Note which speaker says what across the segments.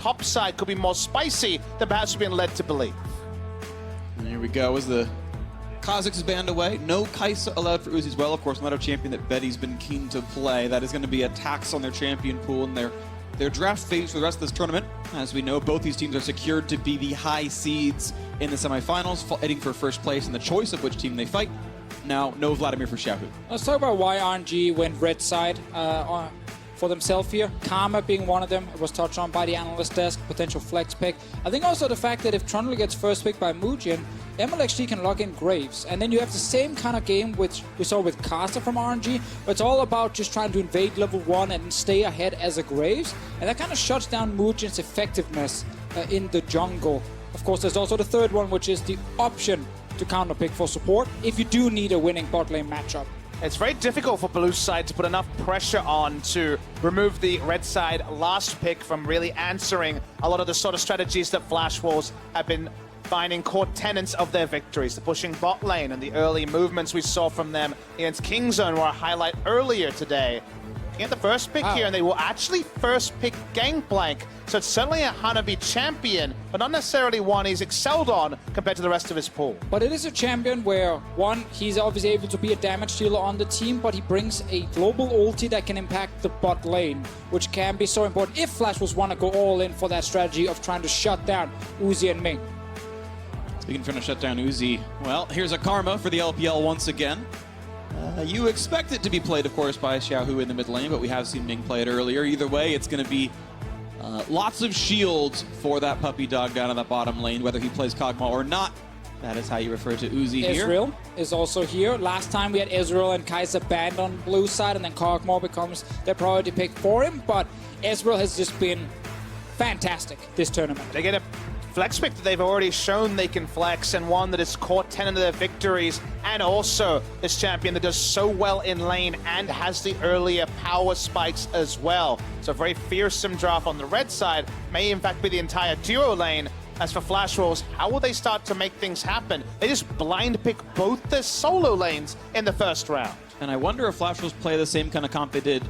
Speaker 1: top side could be more spicy than perhaps we've been led to believe.
Speaker 2: And here we go as the Kazakhs is banned away. No Kai'Sa allowed for Uzi as well. Of course, another champion that Betty's been keen to play. That is going to be a tax on their champion pool and their draft phase for the rest of this tournament. As we know, both these teams are secured to be the high seeds in the semifinals, fighting for first place and the choice of which team they fight. Now, no Vladimir for Xiaohu.
Speaker 3: Let's talk about why RNG went red side for themselves here. Karma being one of them. It was touched on by the analyst desk, potential flex pick. I think also the fact that if Trundle gets first pick by Mujin, MLXG can lock in Graves. And then you have the same kind of game which we saw with Caster from RNG, where it's all about just trying to invade level 1 and stay ahead as a Graves. And that kind of shuts down Mujin's effectiveness in the jungle. Of course, there's also the third one, which is the option to counter pick for support if you do need a winning bot lane matchup.
Speaker 1: It's very difficult for blue side to put enough pressure on to remove the red side last pick from really answering a lot of the sort of strategies that Flash Wolves have been finding core tenets of their victories. The pushing bot lane and the early movements we saw from them against Kingzone were a highlight earlier today. Get the first pick here, and they will actually first pick Gangplank. So it's certainly a Hanabi champion, but not necessarily one he's excelled on compared to the rest of his pool.
Speaker 3: But it is a champion where, one, he's obviously able to be a damage dealer on the team, but he brings a global ulti that can impact the bot lane, which can be so important if Flash was want to go all in for that strategy of trying to shut down Uzi and Ming.
Speaker 2: Speaking of trying to shut down Uzi, well, here's a Karma for the LPL once again. You expect it to be played, of course, by Xiaohu in the mid lane, but we have seen Ming play it earlier. Either way, it's going to be lots of shields for that puppy dog down in the bottom lane, whether he plays Kog'Maw or not. That is how you refer to Uzi here.
Speaker 3: Israel is also here. Last time we had Israel and Kai'Sa banned on blue side, and then Kog'Maw becomes their priority pick for him, but Israel has just been fantastic this tournament.
Speaker 1: They get a flex pick that they've already shown they can flex, and one that is core tenet of their victories, and also this champion that does so well in lane and has the earlier power spikes as well. So a very fearsome draft on the red side, may in fact be the entire duo lane. As for Flash Wolves, how will they start to make things happen? They just blind pick both their solo lanes in the first round.
Speaker 2: And I wonder if Flash Wolves play the same kind of comp they did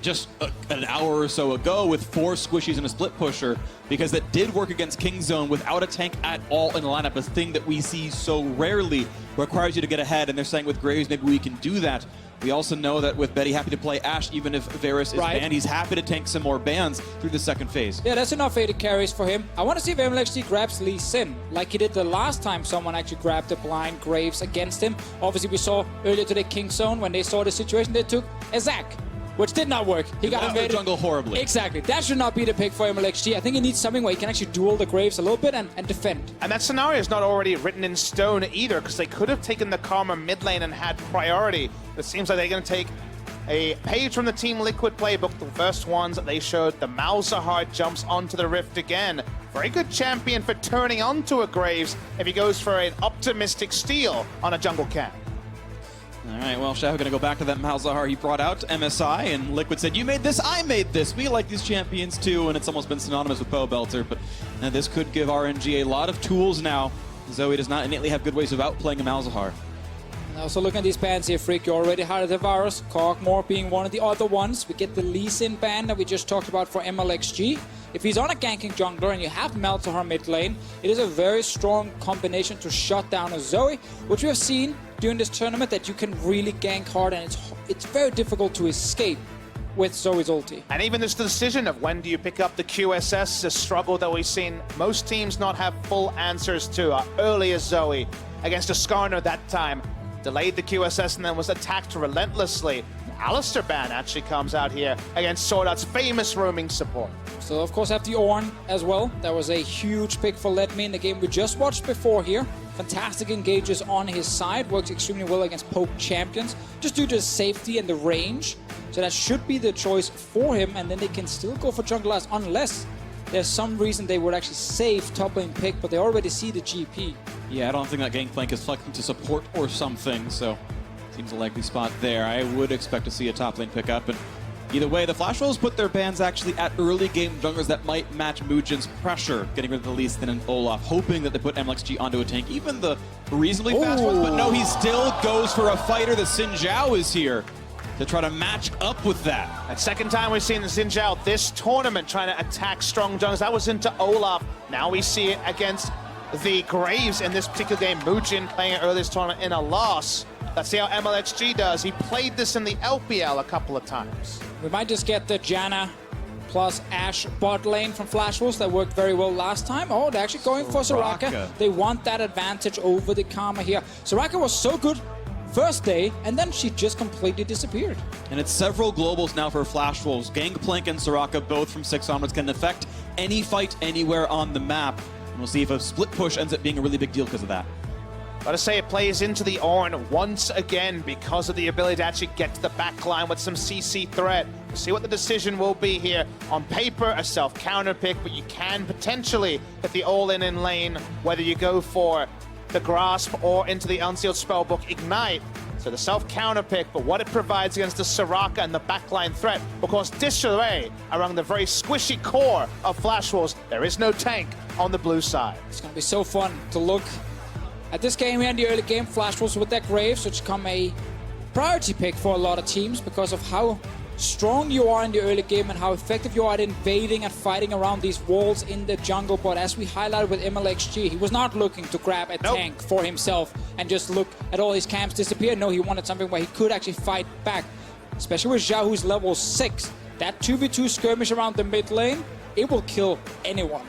Speaker 2: just an hour or so ago with 4 squishies and a split pusher, because that did work against Kingzone without a tank at all in the lineup, a thing that we see so rarely, requires you to get ahead, and they're saying with Graves maybe we can do that. We also know that with Betty happy to play Ashe, even if Varus is banned, he's happy to tank some more bans through the second phase.
Speaker 3: Yeah, that's enough AD carries for him. I want to see if MLXG grabs Lee Sin, like he did the last time someone actually grabbed the blind Graves against him. Obviously, we saw earlier today Kingzone, when they saw the situation, they took a Zac, which did not work. He got invaded.
Speaker 2: Jungle horribly.
Speaker 3: Exactly. That should not be the pick for MLXG. I think he needs something where he can actually duel the Graves a little bit and defend.
Speaker 1: And that scenario is not already written in stone either, because they could have taken the Karma mid lane and had priority. It seems like they're going to take a page from the Team Liquid playbook. The first ones that they showed, the Malzahar jumps onto the Rift again. Very good champion for turning onto a Graves if he goes for an optimistic steal on a jungle camp.
Speaker 2: All right, well, Xiaohu going to go back to that Malzahar he brought out to MSI, and Liquid said, you made this, I made this. We like these champions too, and it's almost been synonymous with Poe Belter, but this could give RNG a lot of tools now. Zoe does not innately have good ways of outplaying a Malzahar.
Speaker 3: Also looking at these bans here, Freak, you already highlighted the Varus, Kog'Maw being one of the other ones. We get the Lee Sin ban that we just talked about for MLXG. If he's on a ganking jungler and you have Malzahar mid lane, it is a very strong combination to shut down a Zoe, which we have seen during this tournament that you can really gank hard, and it's very difficult to escape with Zoe's ulti.
Speaker 1: And even this decision of when do you pick up the QSS is a struggle that we've seen most teams not have full answers to. Earlier Zoe against a Skarner that time delayed the QSS and then was attacked relentlessly. Alistair ban actually comes out here against Sword Art's famous roaming support.
Speaker 3: So of course have the Ornn as well. That was a huge pick for Let Me in the game we just watched before here. Fantastic engages on his side, works extremely well against poke champions, just due to the safety and the range. So that should be the choice for him, and then they can still go for jungle last unless there's some reason they would actually save top lane pick, but they already see the GP.
Speaker 2: Yeah, I don't think that Gangplank is flexing to support or something, so seems a likely spot there. I would expect to see a top lane pick up, and either way, the Flash Wolves put their bans actually at early game junglers that might match Mujin's pressure, getting rid of the Lee Sin and Olaf, hoping that they put MLXG onto a tank, even the reasonably fast ones, but no, he still goes for a fighter. The Xin Zhao is here. to try to match up with that.
Speaker 1: And second time we've seen Xin Zhao this tournament trying to attack strong jungles. That was into Olaf. Now we see it against the Graves in this particular game. Mujin playing it earlier this tournament in a loss. Let's see how MLXG does. He played this in the LPL a couple of times.
Speaker 3: We might just get the Janna plus Ashe bot lane from Flash Wolves that worked very well last time. Oh, they're actually going for Soraka. They want that advantage over the Karma here. Soraka was so good first day, and then she just completely disappeared.
Speaker 2: And it's several globals now for Flash Wolves. Gangplank and Soraka, both from 6 onwards, can affect any fight anywhere on the map. And we'll see if a split push ends up being a really big deal because of that.
Speaker 1: Gotta say, it plays into the Ornn once again because of the ability to actually get to the back line with some CC threat. We'll see what the decision will be here. On paper, a self-counter pick, but you can potentially get the all-in lane, whether you go for the Grasp or into the Unsealed Spellbook Ignite. So the self-counter pick, but what it provides against the Soraka and the backline threat, because disarray around the very squishy core of Flash Wolves. There is no tank on the blue side.
Speaker 3: It's gonna be so fun to look at this game here in the early game. Flash Wolves with their Graves, which become a priority pick for a lot of teams because of how strong you are in the early game and how effective you are at invading and fighting around these walls in the jungle. But as we highlighted with MLXG, he was not looking to grab a tank for himself and just look at all his camps disappear. No, he wanted something where he could actually fight back, especially with Zhao, who's level 6. That 2v2 skirmish around the mid lane, it will kill anyone.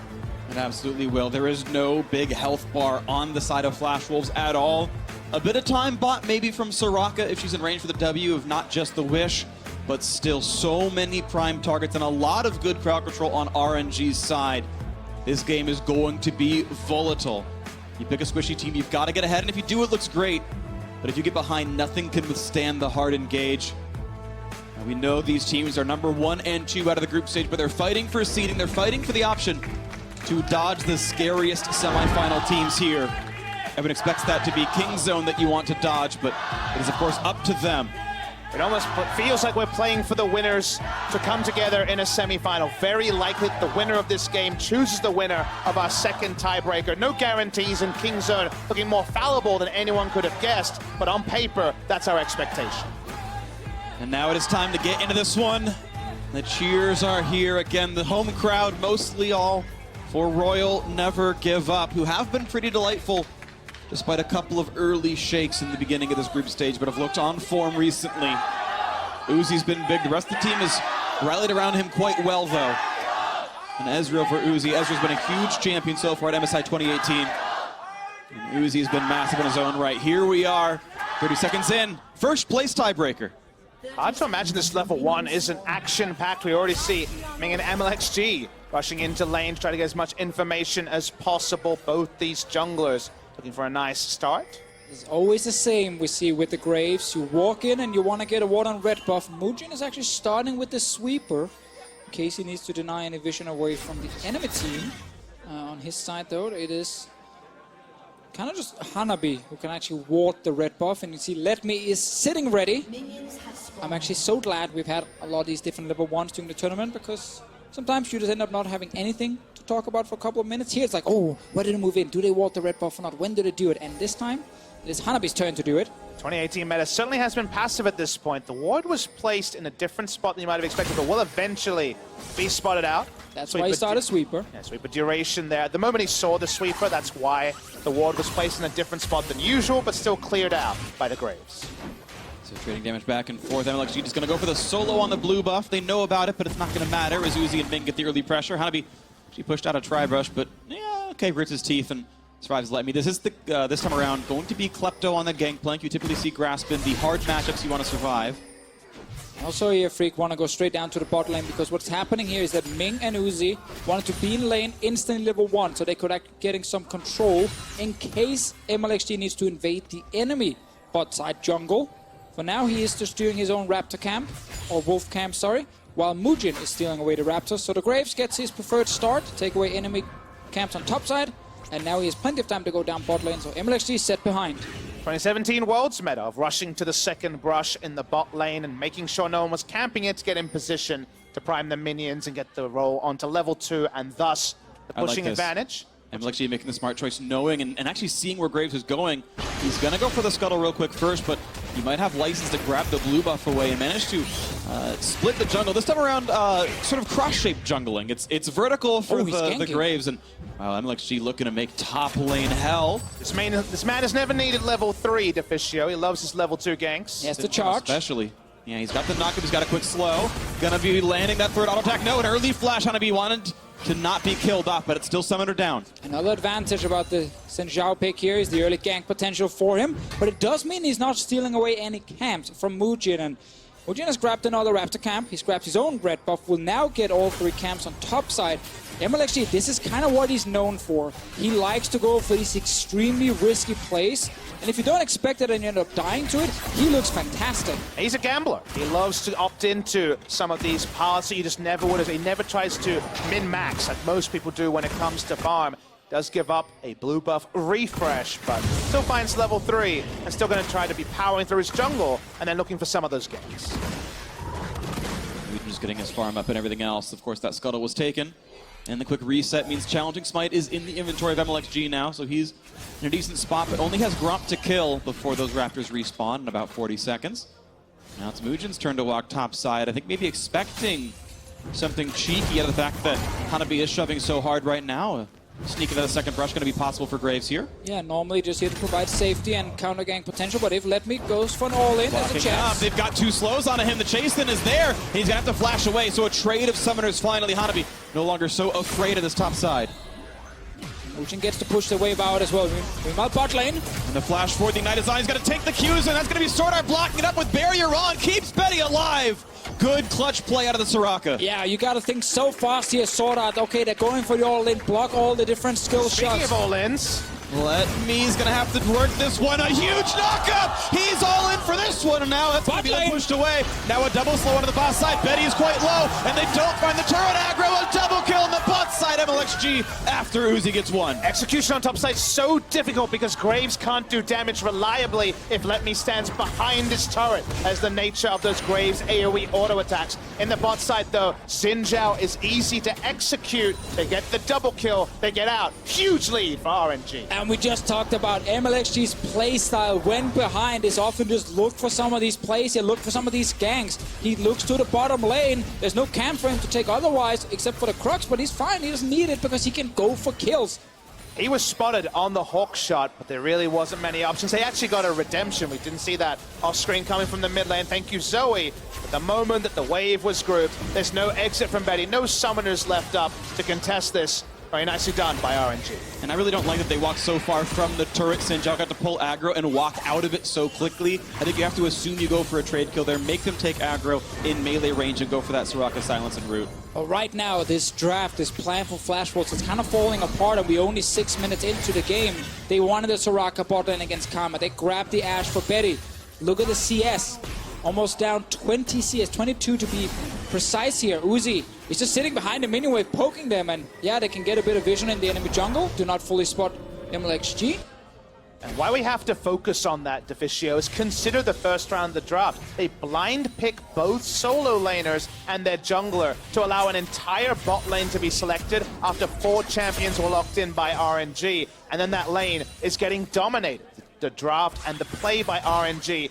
Speaker 2: It absolutely will. There is no big health bar on the side of Flash Wolves at all. A bit of time bought maybe from Soraka if she's in range for the W, if not just the Wish, but still so many prime targets and a lot of good crowd control on RNG's side. This game is going to be volatile. You pick a squishy team, you've got to get ahead, and if you do, it looks great. But if you get behind, nothing can withstand the hard engage. And we know these teams are number 1 and 2 out of the group stage, but they're fighting for seeding, they're fighting for the option to dodge the scariest semifinal teams here. Everyone expects that to be King Zone that you want to dodge, but it is, of course, up to them.
Speaker 1: It almost feels like we're playing for the winners to come together in a semifinal. Very likely the winner of this game chooses the winner of our second tiebreaker. No guarantees, and King Zone looking more fallible than anyone could have guessed, but on paper, that's our expectation.
Speaker 2: And now it is time to get into this one. The cheers are here again. The home crowd, mostly all for Royal Never Give Up, who have been pretty delightful despite a couple of early shakes in the beginning of this group stage, but have looked on form recently. Uzi's been big. The rest of the team has rallied around him quite well, though. And Ezreal for Uzi. Ezreal's been a huge champion so far at MSI 2018. And Uzi's been massive in his own right. Here we are, 30 seconds in. First place tiebreaker.
Speaker 1: Hard to imagine this level 1 isn't action-packed. We already see Ming and MLXG rushing into lane to try to get as much information as possible. Both these junglers looking for a nice start.
Speaker 3: It's always the same we see with the Graves. You walk in and you want to get a ward on red buff. Mujin is actually starting with the sweeper in case he needs to deny any vision away from the enemy team. On his side, though, it is kind of just Hanabi who can actually ward the red buff. And you see Let Me is sitting ready. I'm actually so glad we've had a lot of these different level 1s during the tournament, because sometimes you just end up not having anything to talk about for a couple of minutes. Here it's like, oh, where did they move in? Do they ward the red buff or not? When do they do it? And this time, it is Hanabi's turn to do it.
Speaker 1: 2018 meta certainly has been passive at this point. The ward was placed in a different spot than you might have expected, but will eventually be spotted out.
Speaker 3: That's why he started sweeper.
Speaker 1: Yeah, sweeper duration there. The moment he saw the sweeper, that's why the ward was placed in a different spot than usual, but still cleared out by the Graves.
Speaker 2: So trading damage back and forth. MLXG just going to go for the solo on the blue buff. They know about it, but it's not going to matter as Uzi and Ming get the early pressure. Hanabi, she pushed out a tri-brush, but yeah, okay, grits his teeth and survives Let Me. This is the this time around going to be Klepto on the Gangplank. You typically see Grasp in the hard matchups you want to survive.
Speaker 3: Also here, Freak want to go straight down to the bot lane, because what's happening here is that Ming and Uzi wanted to be in lane instantly level 1, so they could act getting some control in case MLXG needs to invade the enemy bot side jungle. For now, he is just doing his own Raptor camp, or Wolf camp, sorry, while Mujin is stealing away the Raptors. So the Graves gets his preferred start, take away enemy camps on top side, and now he has plenty of time to go down bot lane, so MLXG is set behind.
Speaker 1: 2017 Worlds meta of rushing to the second brush in the bot lane and making sure no one was camping it to get in position to prime the minions and get the roll onto level 2, and thus the pushing advantage.
Speaker 2: MLXG making the smart choice, knowing and actually seeing where Graves is going. He's going to go for the scuttle real quick first, but He might have license to grab the blue buff away and manage to split the jungle. This time around, sort of cross-shaped jungling. It's vertical for the Graves, and MLXG looking to make top lane hell.
Speaker 1: This man has never needed level 3, Deficio. He loves his level 2 ganks.
Speaker 3: He has to charge.
Speaker 2: Especially. Yeah, he's got the knockup, he's got a quick slow. Gonna be landing that third auto attack. No, an early flash. Hanabi wanted to not be killed off, but it's still summoned her down.
Speaker 3: Another advantage about the Xin Zhao pick here is the early gank potential for him, but it does mean he's not stealing away any camps from Mujin, and Mujin has grabbed another Raptor camp. He's grabbed his own red buff, will now get all 3 camps on top side. MLXG, this is kind of what he's known for. He likes to go for these extremely risky plays, and if you don't expect it and you end up dying to it, he looks fantastic.
Speaker 1: He's a gambler. He loves to opt into some of these paths that you just never would have. He never tries to min-max like most people do when it comes to farm. Does give up a blue buff refresh, but still finds level 3 and still going to try to be powering through his jungle and then looking for some of those ganks.
Speaker 2: Just getting his farm up and everything else. Of course, that scuttle was taken. And the quick reset means Challenging Smite is in the inventory of MLXG now, so he's in a decent spot, but only has Gromp to kill before those Raptors respawn in about 40 seconds. Now it's Mujin's turn to walk top side. I think maybe expecting something cheeky out of the fact that Hanabi is shoving so hard right now. Sneaking out a second brush going to be possible for Graves here.
Speaker 3: Yeah, normally just here to provide safety and counter gang potential, but if Let Me goes for an all-in, there's a chance.
Speaker 2: They've got 2 slows onto him. The chase then is there. He's going to have to flash away, so a trade of summoners finally. Hanabi no longer so afraid of this top side.
Speaker 3: Mujin gets to push the wave out as well. Meanwhile, bot lane.
Speaker 2: And the flash forward, the Ignite Design is going to take the Qs, and that's going to be Sword Art blocking it up with barrier on. Keeps Betty alive. Good clutch play out of the Soraka.
Speaker 3: Yeah, you got to think so fast here, Sword Art. Okay, they're going for the all-in, block all the different skill shots.
Speaker 1: Speaking of all-ins,
Speaker 2: Let Me's going to have to work this one. A huge knockup. He's all in for this one, and now that's going to be pushed away. Now a double slow onto the bot side. Betty is quite low, and they don't find the turret aggro. A double kill on the bot side. MLXG after Uzi gets 1.
Speaker 1: execution on top side so difficult because Graves can't do damage reliably if Let Me stands behind his turret, as the nature of those Graves AoE auto attacks. In the bot side though, Xin Zhao is easy to execute. They get the double kill, they get out. Huge lead for RNG.
Speaker 3: And we just talked about MLXG's playstyle when behind is often just look for some of these plays here, look for some of these ganks. He looks to the bottom lane. There's no camp for him to take otherwise, except for the Crux, but he's fine. He doesn't need it because he can go for kills.
Speaker 1: He was spotted on the Hawk shot, but there really wasn't many options. They actually got a redemption. We didn't see that off screen coming from the mid lane. Thank you, Zoe. But the moment that the wave was grouped, there's no exit from Betty, no summoners left up to contest this. Very nicely done by RNG.
Speaker 2: And I really don't like that they walked so far from the turret. Xin Zhao got to pull aggro and walk out of it so quickly. I think you have to assume you go for a trade kill there, make them take aggro in melee range and go for that Soraka silence and root.
Speaker 3: Well, right now, this draft, this plan for Flash Wolves is kind of falling apart, and we're only 6 minutes into the game. They wanted the Soraka bot lane against Karma. They grabbed the Ashe for Betty. Look at the CS. Almost down 20 CS, 22 to be precise here. Uzi is just sitting behind the mini wave, poking them, and yeah, they can get a bit of vision in the enemy jungle. Do not fully spot MLXG.
Speaker 1: And why we have to focus on that, Deficio, is consider the first round of the draft. They blind pick both solo laners and their jungler to allow an entire bot lane to be selected after 4 champions were locked in by RNG. And then that lane is getting dominated. The draft and the play by RNG,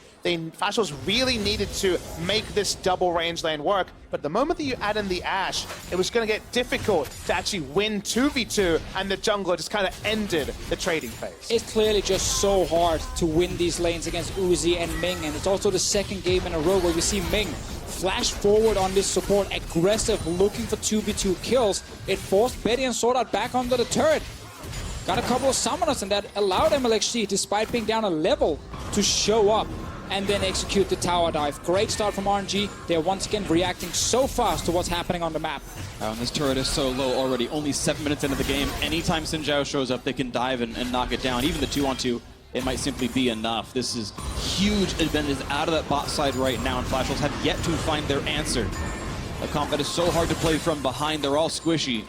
Speaker 1: Flash Wolves really needed to make this double range lane work, but the moment that you add in the Ashe, it was going to get difficult to actually win 2v2, and the jungler just kind of ended the trading phase.
Speaker 3: It's clearly just so hard to win these lanes against Uzi and Ming, and it's also the second game in a row where we see Ming flash forward on this support, aggressive, looking for 2v2 kills. It forced Betty and Sword Art back onto the turret. Got a couple of summoners, and that allowed MLXG, despite being down a level, to show up and then execute the tower dive. Great start from RNG. They're once again reacting so fast to what's happening on the map.
Speaker 2: Oh, and this turret is so low already, only 7 minutes into the game. Anytime Xin Zhao shows up, they can dive and knock it down. Even the 2-on-2, it might simply be enough. This is huge advantage out of that bot side right now, and Flash Wolves have yet to find their answer. A comp that is so hard to play from behind. They're all squishy.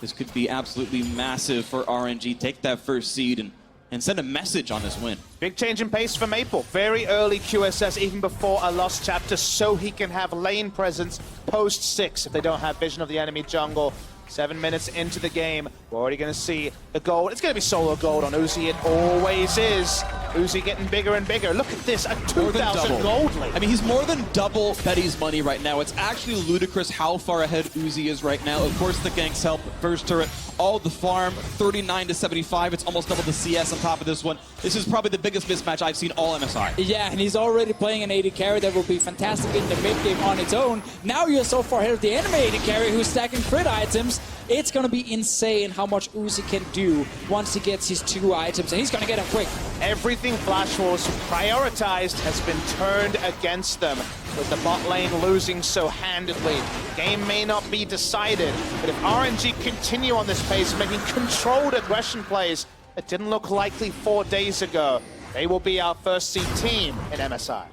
Speaker 2: This could be absolutely massive for RNG. Take that first seed and send a message on this win.
Speaker 1: Big change in pace for Maple. Very early QSS, even before a lost chapter, so he can have lane presence post-6 if they don't have vision of the enemy jungle. 7 minutes into the game, we're already going to see the gold. It's going to be solo gold on Uzi. It always is. Uzi getting bigger and bigger. Look at this, a
Speaker 2: More than
Speaker 1: 2,000
Speaker 2: double.
Speaker 1: gold lead.
Speaker 2: I mean, he's more than double Betty's money right now. It's actually ludicrous how far ahead Uzi is right now. Of course, the ganks help. First turret, all the farm, 39 to 75. It's almost double the CS on top of this one. This is probably the biggest mismatch I've seen all MSI.
Speaker 3: Yeah, and he's already playing an AD carry that will be fantastic in the mid game on its own. Now you're so far ahead of the enemy AD carry who's stacking crit items. It's going to be insane how much Uzi can do once he gets his 2 items, and he's going to get them quick.
Speaker 1: Everything Flash Wars prioritized has been turned against them, with the bot lane losing so handedly. The game may not be decided, but if RNG continue on this pace, making controlled aggression plays that didn't look likely 4 days ago, they will be our first seed team in MSI.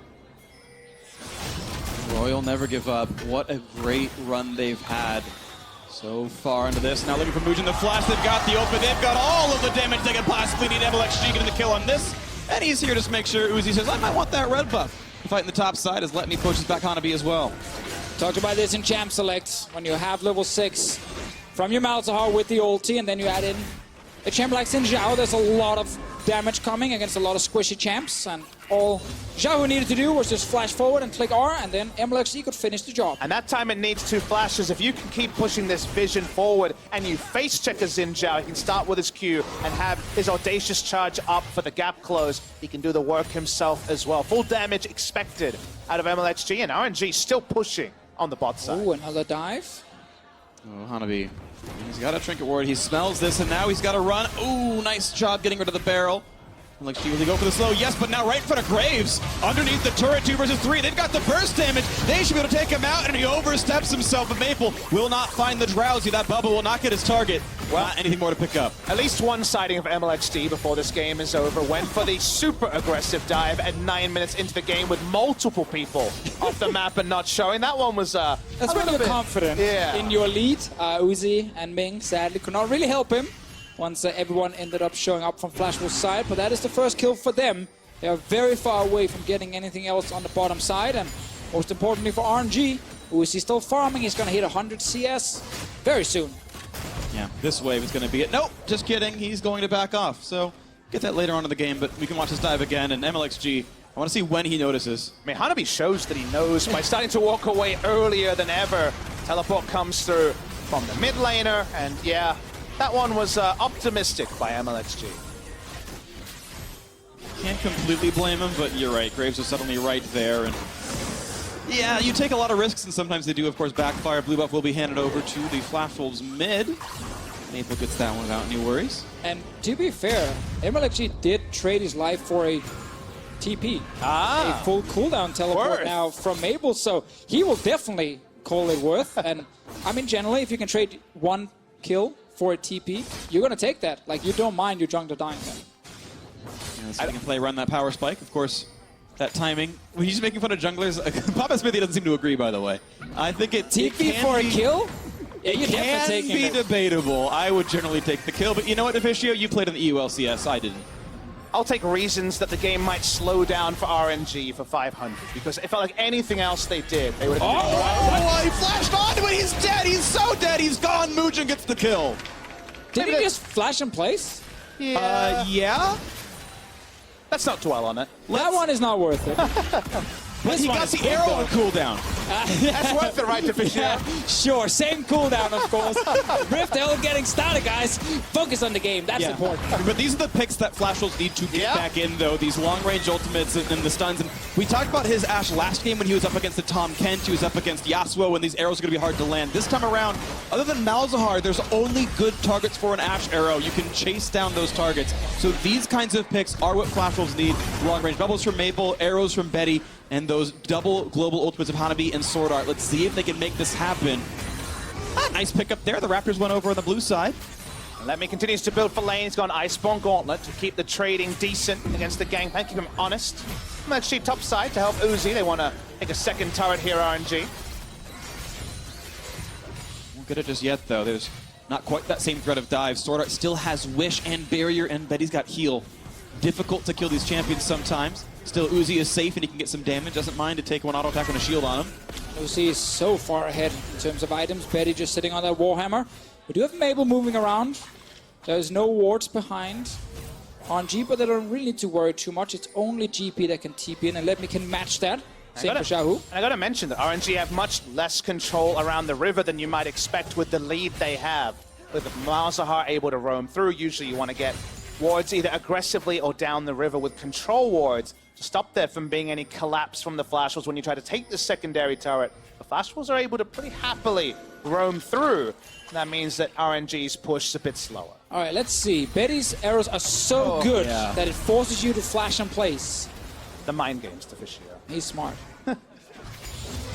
Speaker 2: Royal never give up. What a great run they've had so far into this. Now looking for Mugen the Flash. They've got the open. They've got all of the damage they could possibly need. MLXG getting the kill on this. And he's here to make sure Uzi says, I might want that red buff. Fighting the top side as Let Me pushes back Hanabi as well.
Speaker 3: Talked about this in Champ Select. When you have level 6 from your Malzahar with the ulti, and then you add in a champ like Xin Zhao, there's a lot of damage coming against a lot of squishy champs, and all Zhao needed to do was just flash forward and click R, and then MLXG could finish the job.
Speaker 1: And that time it needs 2 flashes. If you can keep pushing this vision forward and you face check a Xin Zhao, he can start with his Q and have his audacious charge up for the gap close. He can do the work himself as well. Full damage expected out of MLXG, and RNG still pushing on the bot side.
Speaker 3: Ooh, another dive.
Speaker 2: Oh, Hanabi. He's got a trinket ward. He smells this, and now he's got to run. Ooh, nice job getting rid of the barrel. Like, will he go for the slow? Yes, but now right in front of Graves. Underneath the turret, 2 versus 3. They've got the burst damage. They should be able to take him out, and he oversteps himself. But Maple will not find the Drowsy. That bubble will not get his target. Well, not anything more to pick up.
Speaker 1: At least one sighting of MLXD before this game is over went for the super aggressive dive at 9 minutes into the game with multiple people off the map and not showing. That one was
Speaker 3: That's when you're confident in your lead. Uzi and Ming sadly could not really help him once everyone ended up showing up from Flashwell's side, but that is the first kill for them. They are very far away from getting anything else on the bottom side, and most importantly for RNG, Uzi still farming. He's going to hit 100 CS very soon.
Speaker 2: Yeah, this wave is going to be it. Nope, just kidding. He's going to back off. So get that later on in the game, but we can watch this dive again. And MLXG, I want to see when he notices.
Speaker 1: I mean, Hanabi shows that he knows by starting to walk away earlier than ever. Teleport comes through from the mid laner, and yeah, that one was optimistic by MLXG.
Speaker 2: Can't completely blame him, but you're right. Graves was suddenly right there. And yeah, you take a lot of risks, and sometimes they do, of course, backfire. Blue buff will be handed over to the Flash Wolves mid. Maple gets that one without any worries.
Speaker 3: And to be fair, MLXG did trade his life for a TP. A full cooldown teleport now from Maple, so he will definitely call it worth. And I mean, generally, if you can trade 1 kill for a TP, you're going to take that. Like, you don't mind your jungler dying then.
Speaker 2: Yeah, so we can play run that power spike. Of course, that timing. When he's making fun of junglers, Papa Smithy doesn't seem to agree, by the way. I think
Speaker 3: TP for a kill? Yeah, you're definitely taking it.
Speaker 2: Can be debatable. I would generally take the kill, but you know what, Deficio? You played in the EULCS. I didn't.
Speaker 1: I'll take reasons that the game might slow down for RNG for 500, because it felt like anything else they did, they would have
Speaker 2: he flashed onto it. He's dead. He's so dead. He's gone. Mugen gets the kill.
Speaker 3: Did he just flash in place?
Speaker 1: Yeah.
Speaker 2: Yeah.
Speaker 1: Let's not dwell on it.
Speaker 3: That one is not worth it.
Speaker 2: He got the arrow on cooldown.
Speaker 1: That's worth it, right, Deficio?
Speaker 3: Yeah, sure, same cooldown, of course. Rift Hill getting started, guys. Focus on the game, that's important.
Speaker 2: But these are the picks that Flash Wolves need to get back in, though. These long-range ultimates and the stuns. And we talked about his Ashe last game when he was up against the Tom Kent. He was up against Yasuo when these arrows are going to be hard to land. This time around, other than Malzahar, there's only good targets for an Ashe arrow. You can chase down those targets. So these kinds of picks are what Flash Wolves need. Long-range bubbles from Maple, arrows from Betty, and those double global ultimates of Hanabi and Sword Art. Let's see if they can make this happen. Nice pickup there. The Raptors went over on the blue side.
Speaker 1: Let Me continues to build for lane. He's got an Iceborne Gauntlet to keep the trading decent against the Gangplank, keep him honest. MLXG top side to help Uzi. They want to take a second turret here, RNG.
Speaker 2: Won't get it just yet, though. There's not quite that same threat of dive. Sword Art still has Wish and Barrier, and Betty's got Heal. Difficult to kill these champions sometimes. Still, Uzi is safe and he can get some damage. Doesn't mind to take one auto attack on a shield on him.
Speaker 3: Uzi is so far ahead in terms of items. Betty just sitting on that Warhammer. We do have Mabel moving around. There's no wards behind. RNG, but they don't really need to worry too much. It's only GP that can TP in, and Let Me can match that. Same for Xiaohu.
Speaker 1: And I gotta mention that RNG have much less control around the river than you might expect with the lead they have. With Malzahar able to roam through, usually you want to get wards either aggressively or down the river with control wards to stop there from being any collapse from the Flash Wolves when you try to take the secondary turret. The Flash Wolves are able to pretty happily roam through. That means that RNG's push is a bit slower.
Speaker 3: All right, let's see. Betty's arrows are so good that it forces you to flash in place.
Speaker 1: The mind games to Fishier.
Speaker 3: He's smart.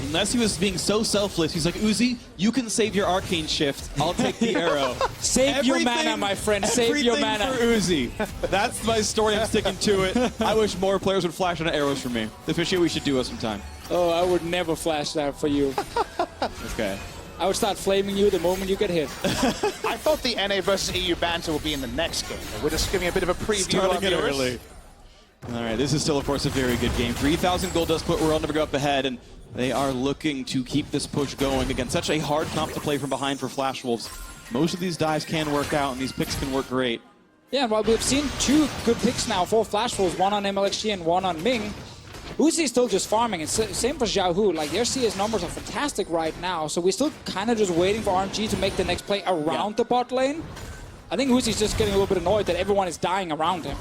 Speaker 2: Unless he was being so selfless, he's like, Uzi, you can save your arcane shift. I'll take the arrow.
Speaker 3: Save your mana, my friend. Save your mana.
Speaker 2: For Uzi. That's my story. I'm sticking to it. I wish more players would flash on arrows for me. The Fishier we should do it sometime.
Speaker 3: Oh, I would never flash that for you.
Speaker 2: Okay.
Speaker 3: I would start flaming you the moment you get hit.
Speaker 1: I thought the NA versus EU banter would be in the next game. We're just giving a bit of a preview
Speaker 2: Starting
Speaker 1: of
Speaker 2: it
Speaker 1: yours.
Speaker 2: early. All right, this is still, of course, a very good game. 3,000 gold does put World Never Go up ahead, and they are looking to keep this push going against such a hard comp to play from behind for Flash Wolves. Most of these dives can work out, and these picks can work great.
Speaker 3: Yeah, well, we've seen 2 good picks now for Flash Wolves, one on MLXG and one on Ming. Uzi is still just farming, and same for Xiaohu. Like, their CS numbers are fantastic right now, so we're still kind of just waiting for RNG to make the next play around the bot lane. I think Uzi's just getting a little bit annoyed that everyone is dying around him.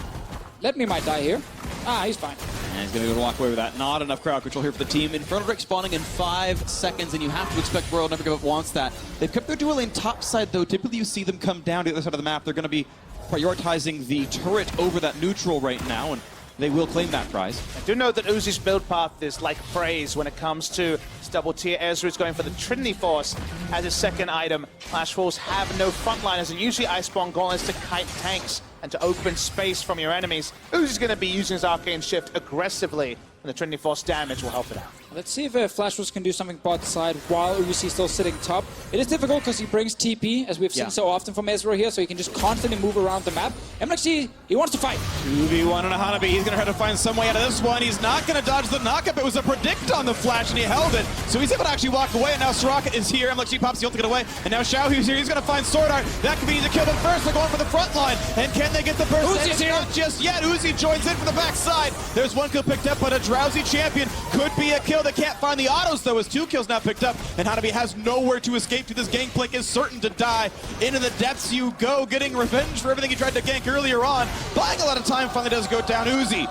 Speaker 3: Let Me might die here. Ah, he's fine.
Speaker 2: And he's going to go walk away with that. Not enough crowd control here for the team. Inferno Drake spawning in 5 seconds, and you have to expect World Never Give Up wants that. They've kept their dual lane top side, though. Typically, you see them come down to the other side of the map. They're going to be prioritizing the turret over that neutral right now, and they will claim that prize.
Speaker 1: I do know that Uzi's build path is like praise when it comes to his double tier. Ezra is going for the Trinity Force as his second item. Flash Wolves have no frontliners, and usually Iceborne gauntlets to kite tanks and to open space from your enemies. Uzi's going to be using his Arcane Shift aggressively, and the Trinity Force damage will help it out.
Speaker 3: Let's see if Flash Wolves can do something bot side while Uzi is still sitting top. It is difficult because he brings TP, as we've seen so often from Ezra here, so he can just constantly move around the map. MLXG, he wants to fight.
Speaker 2: 2v1 on a Hanabi. He's going to try to find some way out of this one. He's not going to dodge the knockup. It was a predict on the flash, and he held it. So he's able to actually walk away, and now Soraka is here. MLXG pops the ult to get away, and now Xiaohu's here. He's going to find Sword Art. That could be easy to kill, but first they're going for the front line. And can they get the burst?
Speaker 3: Uzi's here.
Speaker 2: Not just yet. Uzi joins in from the backside. There's one kill picked up, but a drowsy champion could be a kill. They can't find the autos, though, as 2 kills now picked up, and Hanabi has nowhere to escape to. This gangplank is certain to die. Into the depths you go, getting revenge for everything he tried to gank earlier on. Buying a lot of time, finally does go down. Uzi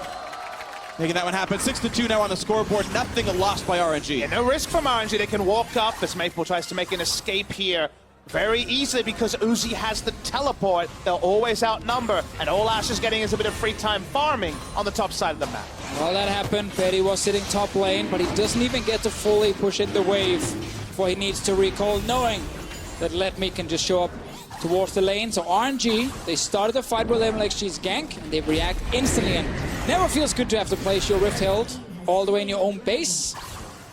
Speaker 2: making that one happen. 6-2 now on the scoreboard. Nothing lost by RNG.
Speaker 1: Yeah, no risk from RNG. They can walk up as Maple tries to make an escape here very easily because Uzi has the teleport. They'll always outnumber, and all Ash is getting is a bit of free time farming on the top side of the map.
Speaker 3: Well, that happened. Betty was sitting top lane, but he doesn't even get to fully push in the wave before he needs to recall, knowing that Let Me can just show up towards the lane. So RNG, they started the fight with MLXG's gank, and they react instantly, and never feels good to have to place your Rift Herald all the way in your own base.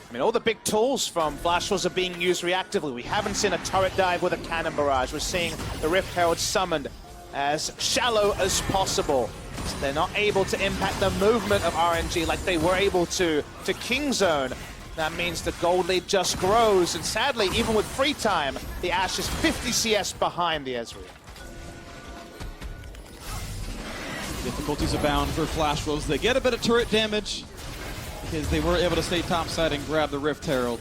Speaker 1: I mean, all the big tools from Flash Wolves are being used reactively. We haven't seen a turret dive with a cannon barrage. We're seeing the Rift Herald summoned as shallow as possible. So they're not able to impact the movement of RNG like they were able to King Zone. That means the gold lead just grows, and sadly, even with free time, the Ashe is 50 CS behind the Ezreal.
Speaker 2: Difficulties abound for Flash Wolves. They get a bit of turret damage because they were able to stay topside and grab the Rift Herald.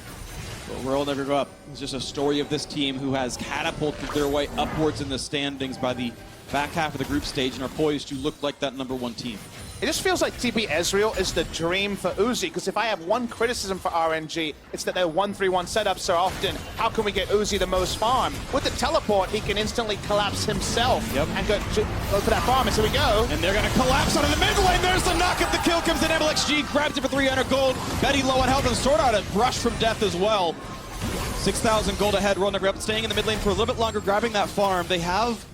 Speaker 2: But World Never Go Up. It's just a story of this team who has catapulted their way upwards in the standings by the back half of the group stage and are poised to look like that #1 team.
Speaker 1: It just feels like TP Ezreal is the dream for Uzi, because if I have one criticism for RNG, it's that their 1-3-1 setups so often. How can we get Uzi the most farm? With the teleport, he can instantly collapse himself and go for that farm. And so we go.
Speaker 2: And they're going to collapse onto the mid lane. There's the knockup. The kill comes in. MLXG grabs it for 300 gold. Betty low on health and Sword Art a brush from death as well. 6,000 gold ahead. World Never Up staying in the mid lane for a little bit longer, grabbing that farm. They have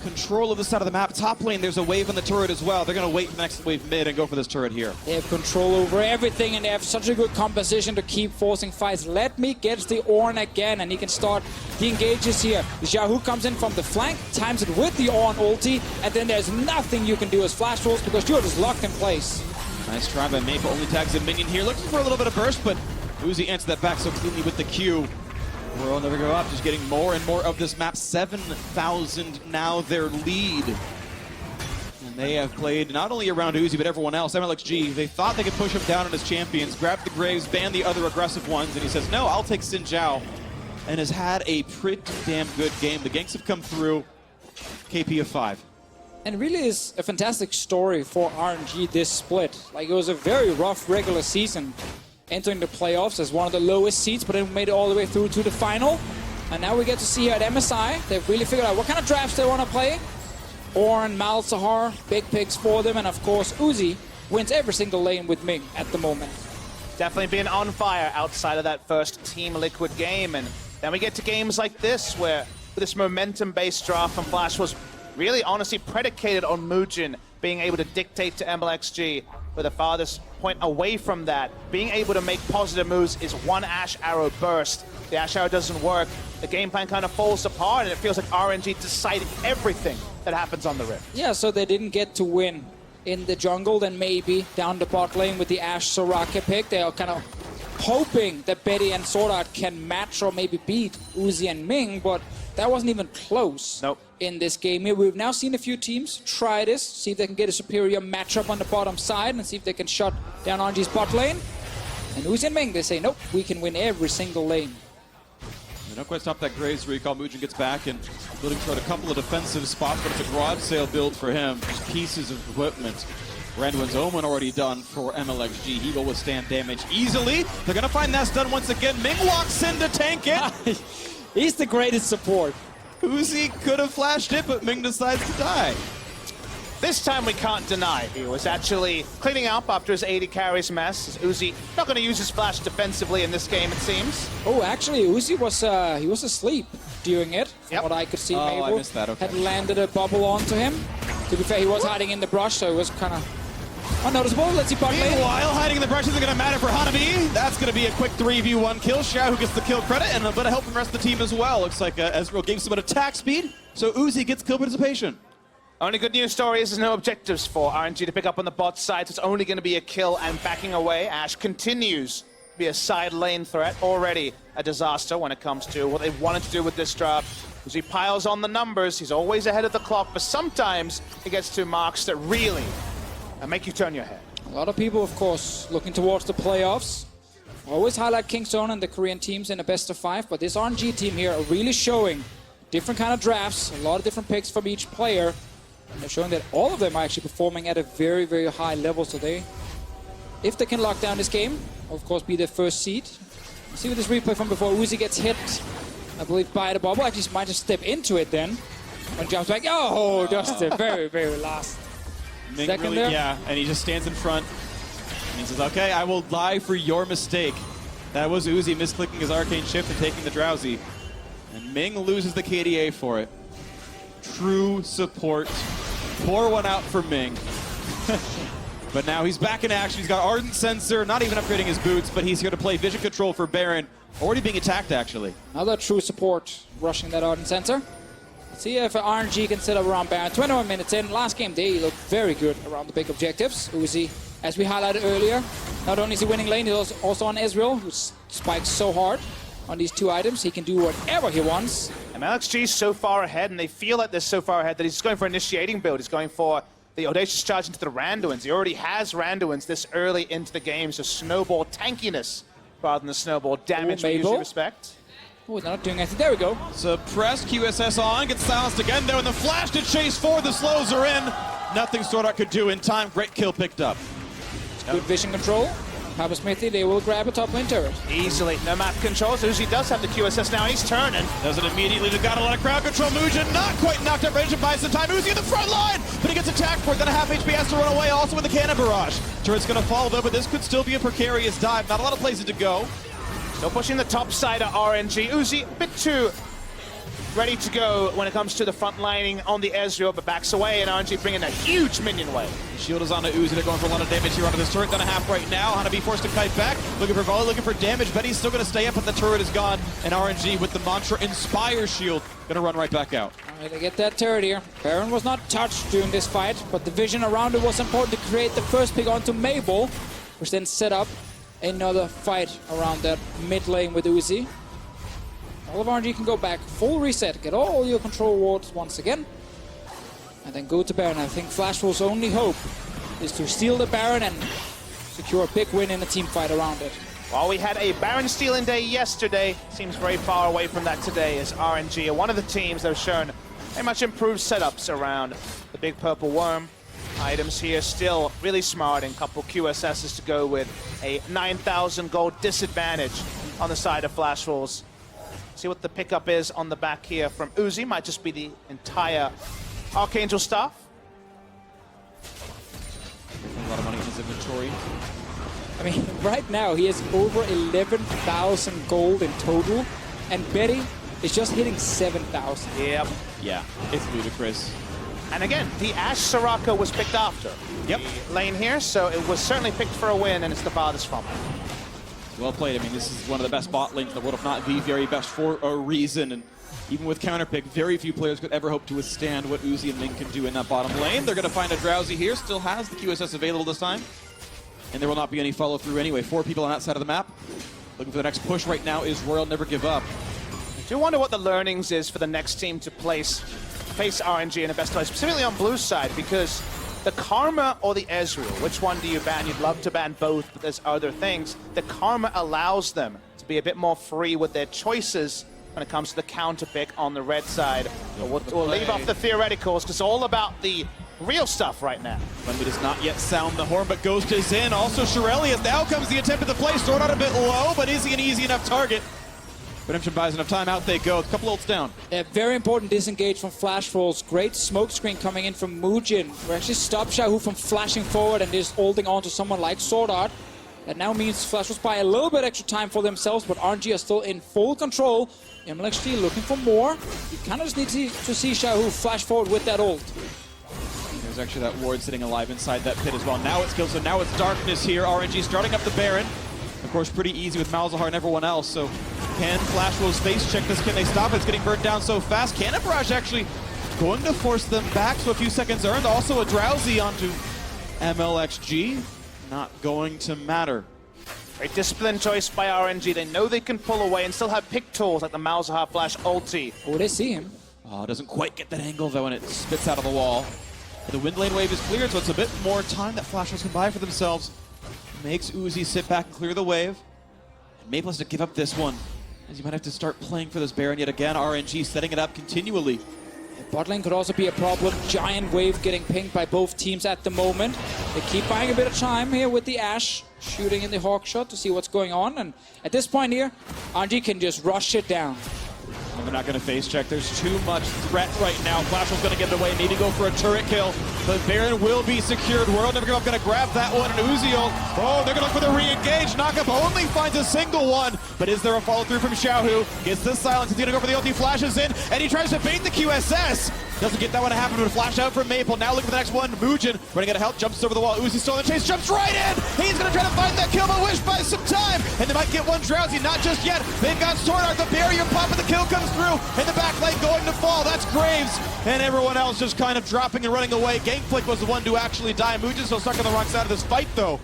Speaker 2: control of the side of the map. Top lane, there's a wave on the turret as well. They're going to wait for the next wave mid and go for this turret here.
Speaker 3: They have control over everything, and they have such a good composition to keep forcing fights. Let Me gets the Ornn again, and he can start the engages here. Xiaohu comes in from the flank, times it with the Ornn ulti, and then there's nothing you can do as Flash Wolves because you're just locked in place.
Speaker 2: Nice try by Maple. Only tags a minion here. Looking for a little bit of burst, but Uzi answered that back so cleanly with the Q. World Never Go Up, just getting more and more of this map. 7,000 now their lead. And They have played not only around Uzi, but everyone else. MLXG, they thought they could push him down on his champions, grab the Graves, ban the other aggressive ones, and he says, no, I'll take Xin Zhao, and has had a pretty damn good game. The ganks have come through, KP of 5.
Speaker 3: And really is a fantastic story for RNG this split. Like, it was a very rough regular season, entering the playoffs as one of the lowest seeds, but then made it all the way through to the final. And now we get to see here at MSI, they've really figured out what kind of drafts they want to play. Ornn, Malzahar, big picks for them, and of course Uzi wins every single lane with Ming at the moment.
Speaker 1: Definitely been on fire outside of that first Team Liquid game, and then we get to games like this where this momentum-based draft from Flash was really honestly predicated on Mujin being able to dictate to MLXG, but the farthest point away from that, being able to make positive moves is one Ash Arrow burst. The Ash Arrow doesn't work, the game plan kind of falls apart, and it feels like RNG decided everything that happens on the Rift.
Speaker 3: Yeah, so they didn't get to win in the jungle, then maybe down the bot lane with the Ashe Soraka pick. They are kind of hoping that Betty and Sword Art can match or maybe beat Uzi and Ming, but that wasn't even close.
Speaker 1: Nope.
Speaker 3: In this game here. We've now seen a few teams try this, see if they can get a superior matchup on the bottom side and see if they can shut down RNG's bot lane. And Uzi and Ming, they say, nope, we can win every single lane.
Speaker 2: They don't quite stop that Graves recall. Mujin gets back and building toward a couple of defensive spots, but it's a garage sale build for him. Just pieces of equipment. Randuin's Omen already done for MLXG. He will withstand damage easily. They're going to find that stun once again. Ming walks in to tank it.
Speaker 3: He's the greatest support.
Speaker 2: Uzi could have flashed it, but Ming decides to die.
Speaker 1: This time we can't deny he was actually cleaning up after his 80 carries mess. Uzi not going to use his flash defensively in this game, it seems.
Speaker 3: Oh, actually, Uzi was he was asleep during it. From
Speaker 1: Yep.
Speaker 3: what I could see,
Speaker 2: Oh,
Speaker 3: Mabel
Speaker 2: I missed that, okay.
Speaker 3: had landed a bubble onto him. To be fair, he was hiding in the brush, so it was kind of unnoticeable. Let's see bot lane.
Speaker 2: Meanwhile, hiding in the brush isn't going to matter for Hanabi. That's going to be a quick 3v1 kill. Xiao who gets the kill credit, and a bit of help from the rest of the team as well. Looks like Ezreal gave some attack speed, so Uzi gets kill participation.
Speaker 1: Only good news story is there's no objectives for RNG to pick up on the bot side, so it's only going to be a kill and backing away. Ashe continues to be a side lane threat, already a disaster when it comes to what they wanted to do with this draft. As he piles on the numbers, he's always ahead of the clock, but sometimes he gets to marks that really make you turn your head.
Speaker 3: A lot of people, of course, looking towards the playoffs. Always highlight Kingzone and the Korean teams in a best of 5, but this RNG team here are really showing different kind of drafts, a lot of different picks from each player. And they're showing that all of them are actually performing at a very, very high level. So they, if they can lock down this game, of course, be their first seed. See with this replay from before, Uzi gets hit, I believe, by the bubble. Actually, might just step into it then. And jumps back. Oh, just the very, very last second
Speaker 2: really,
Speaker 3: there.
Speaker 2: yeah, and he just stands in front. And he says, okay, I will die for your mistake. That was Uzi misclicking his arcane shift and taking the drowsy. And Ming loses the KDA for it. True support. Pour one out for Ming. But now he's back in action. He's got Ardent Sensor, not even upgrading his boots, but he's here to play Vision Control for Baron. Already being attacked, actually.
Speaker 3: Another true support rushing that Ardent Sensor. Let's see if RNG can set up around Baron. 21 minutes in. Last game, they looked very good around the big objectives. Uzi, as we highlighted earlier, not only is he winning lane, he's also on Ezreal, who spikes so hard on these two items. He can do whatever he wants.
Speaker 1: MLXG is so far ahead, and they feel like they're so far ahead that he's going for initiating build. He's going for the Audacious charge into the Randuins. He already has Randuins this early into the game, so snowball tankiness rather than the snowball damage we usually respect.
Speaker 3: Oh, they're not doing anything. There we go.
Speaker 2: Suppressed, QSS on, gets silenced again though, and the flash to chase forward, the slows are in. Nothing Sword Art could do in time. Great kill picked up.
Speaker 3: Good vision control. Papa Smithy, they will grab a top lane turret.
Speaker 1: Easily. No map controls. Uzi does have the QSS now. He's turning.
Speaker 2: Does it immediately. They've got a lot of crowd control. Mujin not quite knocked up range and buys some time. Uzi in the front line, but he gets attacked for it. Then a half HP has to run away, also with the cannon barrage. Turret's going to fall though, but this could still be a precarious dive. Not a lot of places to go.
Speaker 1: Still pushing the top side of RNG. Uzi a bit too ready to go when it comes to the front lining on the Ezreal, but backs away, and RNG bringing a huge minion wave.
Speaker 2: Shield is on to Uzi. They're going for a lot of damage here onto this turret. Then a half right now. Hanabi forced to kite back. Looking for volley, looking for damage. Betty's still going to stay up, but the turret is gone. And RNG with the Mantra Inspire Shield going to run right back out.
Speaker 3: All right, they get that turret here. Baron was not touched during this fight, but the vision around it was important to create the first pick onto Mabel, which then set up another fight around that mid lane with Uzi. All of RNG can go back, full reset, get all your control wards once again. and then go to Baron. I think Flashwolf's only hope is to steal the Baron and secure a big win in a team fight around it.
Speaker 1: While we had a Baron stealing day yesterday, seems very far away from that today, as RNG are one of the teams that have shown very much improved setups around the big purple worm. Items here still really smart, and a couple QSSs to go with a 9,000 gold disadvantage on the side of Flashwolves. See what the pickup is on the back here from Uzi. Might just be the entire Archangel staff.
Speaker 2: A lot of money in his inventory.
Speaker 3: I mean, right now he has over 11,000 gold in total, and Betty is just hitting 7,000.
Speaker 1: Yep.
Speaker 2: Yeah, it's ludicrous.
Speaker 1: And again, the Ashe Soraka was picked after
Speaker 2: Yep.
Speaker 1: the lane here, so it was certainly picked for a win, and it's the farthest from it.
Speaker 2: Well played. I mean, this is one of the best bot lanes in the world, if not the very best for a reason. And even with counterpick, very few players could ever hope to withstand what Uzi and Ming can do in that bottom lane. They're going to find a Drowsy here. Still has the QSS available this time. And there will not be any follow-through anyway. 4 people on that side of the map. Looking for the next push right now is Royal Never Give Up.
Speaker 1: I do wonder what the learnings is for the next team to face RNG in the best place, specifically on blue side, because the Karma or the Ezreal, which one do you ban? You'd love to ban both, but there's other things. The Karma allows them to be a bit more free with their choices when it comes to the counter pick on the red side. We'll leave off the theoreticals, because it's all about the real stuff right now.
Speaker 2: Bundy does not yet sound the horn, but Ghost is in. Also, Shirelius. Now comes the attempt at the play. Sword out a bit low, but is he an easy enough target? Redemption buys enough time. Out they go. A couple ults down.
Speaker 3: A very important disengage from Flashwolves. Great smoke screen coming in from Muujin. We actually stopped Xiaohu from flashing forward and just holding on to someone like Sword Art. That now means Flashwolves buy a little bit extra time for themselves, but RNG are still in full control. MLXG looking for more. You kind of just need to see Xiaohu flash forward with that ult.
Speaker 2: There's actually that ward sitting alive inside that pit as well. Now it's kills, so now it's darkness here. RNG starting up the Baron. Of course, pretty easy with Malzahar and everyone else. So can Flashwolves face check this? Can they stop it? It's getting burned down so fast. Cannon Barrage actually going to force them back. So a few seconds earned. Also a Drowsy onto MLXG. Not going to matter.
Speaker 1: Very disciplined choice by RNG. They know they can pull away and still have pick tools like the Malzahar flash ulti.
Speaker 3: Oh, they see him.
Speaker 2: Oh, doesn't quite get that angle though, and it spits out of the wall. The wind lane wave is cleared, so it's a bit more time that Flashwolves can buy for themselves. Makes Uzi sit back and clear the wave. And Maple has to give up this one, as you might have to start playing for this Baron yet again. RNG setting it up continually.
Speaker 3: Bot lane could also be a problem. Giant wave getting pinged by both teams at the moment. They keep buying a bit of time here with the Ashe, shooting in the Hawk shot to see what's going on. And at this point here, RNG can just rush it down.
Speaker 2: And they're not going to face check. There's too much threat right now. Flashwolves going to get it away. Need to go for a turret kill. But Baron will be secured. World Never Give Up going to grab that one. And Uziel, oh, they're going to look for the re-engage. Knockup only finds a single one. But is there a follow-through from Xiaohu? Gets the silence. He's going to go for the ulti. Flashes in. And he tries to bait the QSS. Doesn't get that one to happen, but a flash out from Maple. Now looking for the next one. Muujin running out of help. Jumps over the wall. Uzi still in the chase. Jumps right in. He's going to try to find that kill, but Wish buys some time. And they might get one Drowsy. Not just yet. They've got Sword Art. The barrier pop, and the kill comes through. And the back lane going to fall. That's Graves. And everyone else just kind of dropping and running away. Gangplank was the one to actually die. Muujin still stuck on the wrong side of this fight, though.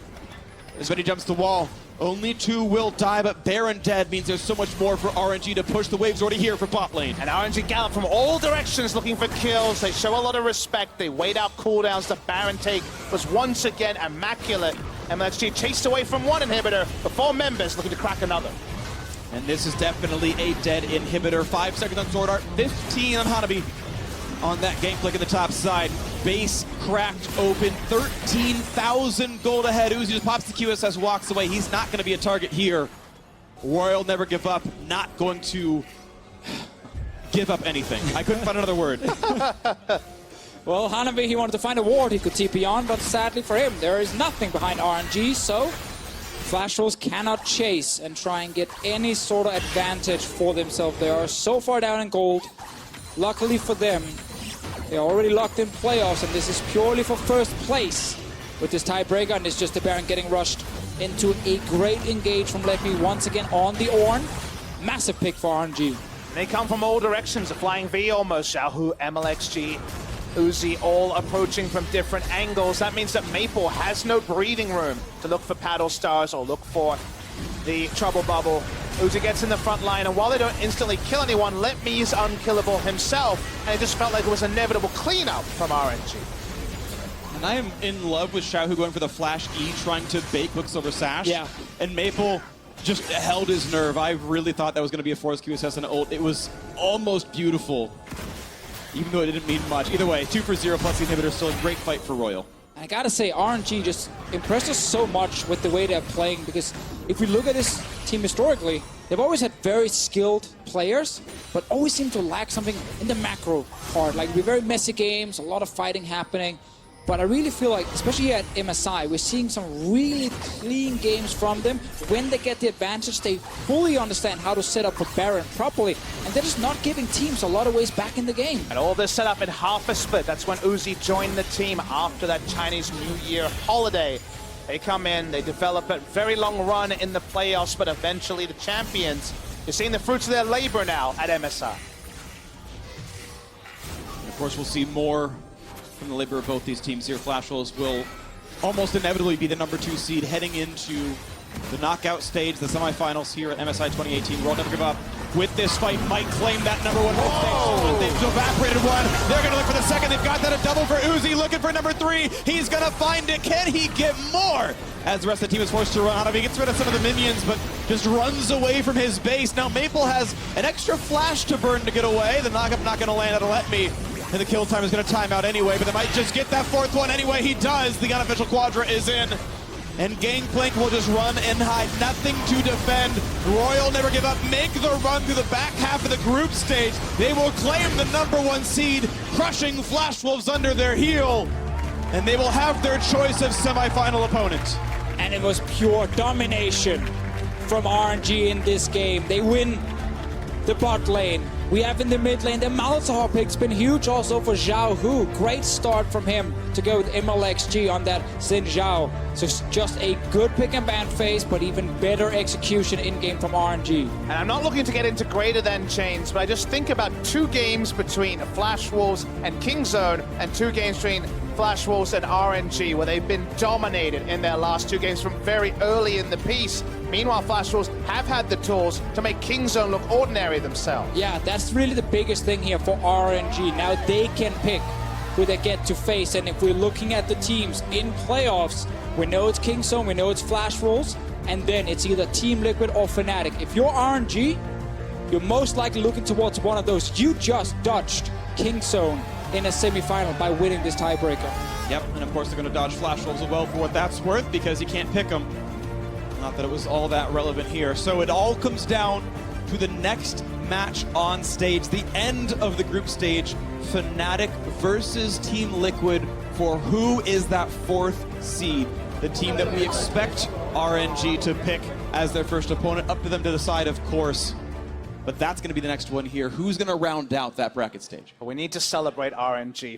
Speaker 2: As when he jumps the wall. Only 2 will die, but Baron dead means there's so much more for RNG to push. The wave's already here for bot lane.
Speaker 1: And RNG gallop from all directions looking for kills. They show a lot of respect. They wait out cooldowns. The Baron take was once again immaculate. MLXG chased away from one inhibitor, but 4 members looking to crack another.
Speaker 2: And this is definitely a dead inhibitor. 5 seconds on Sword Art, 15 on Hanabi. On that Gangplank in the top side. Base cracked open, 13,000 gold ahead. Uzi just pops the QSS, walks away. He's not going to be a target here. Royal Never Give Up, not going to give up anything. I couldn't find another word.
Speaker 3: Well, Hanabi, he wanted to find a ward he could TP on, but sadly for him, there is nothing behind RNG, so Flashwolves cannot chase and try and get any sort of advantage for themselves. They are so far down in gold. Luckily for them, they're already locked in playoffs, and this is purely for first place with this tiebreaker, and it's just the Baron getting rushed into a great engage from Ledby once again on the Ornn. Massive pick for RNG.
Speaker 1: They come from all directions, a flying V almost. Xiaohu, MLXG, Uzi all approaching from different angles. That means that Maple has no breathing room to look for paddle stars or look for the trouble bubble. Uzi gets in the front line, and while they don't instantly kill anyone, Let Me is unkillable himself, and it just felt like it was inevitable cleanup from RNG.
Speaker 2: And I am in love with Xiaohu going for the flash E, trying to bait Quicksilver Sash.
Speaker 3: Yeah.
Speaker 2: And Maple just held his nerve. I really thought that was going to be a Force QSS and ult. It was almost beautiful, even though it didn't mean much. Either way, 2 for 0 plus the inhibitor, still a great fight for Royal.
Speaker 3: I gotta say, RNG just impressed us so much with the way they're playing, because if we look at this team historically, they've always had very skilled players, but always seem to lack something in the macro part. Like, it'd be very messy games, a lot of fighting happening. But I really feel like, especially here at MSI, we're seeing some really clean games from them. When they get the advantage, they fully understand how to set up for Baron properly, and they're just not giving teams a lot of ways back in the game.
Speaker 1: And all this set up in half a split. That's when Uzi joined the team after that Chinese New Year holiday. They come in, they develop a very long run in the playoffs, but eventually the champions. You're seeing the fruits of their labor now at MSI.
Speaker 2: And of course, we'll see more from the labor of both these teams here. Flash Wolves will almost inevitably be the #2 seed heading into the knockout stage, the semifinals here at MSI 2018. World Never Give Up with this fight might claim that #1 stage. They've evaporated one. They're going to look for the second. They've got that a double for Uzi, looking for #3. He's going to find it. Can he get more? As the rest of the team is forced to run out of, he gets rid of some of the minions, but just runs away from his base. Now Maple has an extra flash to burn to get away. The knockup not going to land. That'll let me. And the kill time is going to time out anyway, but they might just get that 4th one anyway. He does. The unofficial Quadra is in. And Gangplank will just run and hide. Nothing to defend. Royal Never Give Up make the run through the back half of the group stage. They will claim the #1 seed, crushing Flash Wolves under their heel. And they will have their choice of semifinal opponent.
Speaker 3: And it was pure domination from RNG in this game. They win the bot lane. We have in the mid lane, the Malzahar pick's been huge also for Zhao Hu. Great start from him to go with MLXG on that Xin Zhao. So it's just a good pick and ban phase, but even better execution in-game from RNG.
Speaker 1: And I'm not looking to get into greater than chains, but I just think about 2 games between Flash Wolves and Kingzone, and 2 games between Flash Wolves and RNG, where they've been dominated in their last 2 games from very early in the piece. Meanwhile, Flash Wolves have had the tools to make Kingzone look ordinary themselves.
Speaker 3: Yeah, that's really the biggest thing here for RNG. Now they can pick who they get to face, and if we're looking at the teams in playoffs, we know it's Kingzone, we know it's Flash Wolves, and then it's either Team Liquid or Fnatic. If you're RNG, you're most likely looking towards one of those. You just dodged Kingzone in a semifinal by winning this tiebreaker.
Speaker 2: Yep, and of course they're going to dodge Flash Wolves as well for what that's worth, because you can't pick them. Not that it was all that relevant here. So it all comes down to the next match on stage, the end of the group stage, Fnatic versus Team Liquid for who is that 4th seed. The team that we expect RNG to pick as their first opponent. Up to them to decide, of course. But that's going to be the next one here. Who's going to round out that bracket stage?
Speaker 1: But we need to celebrate RNG.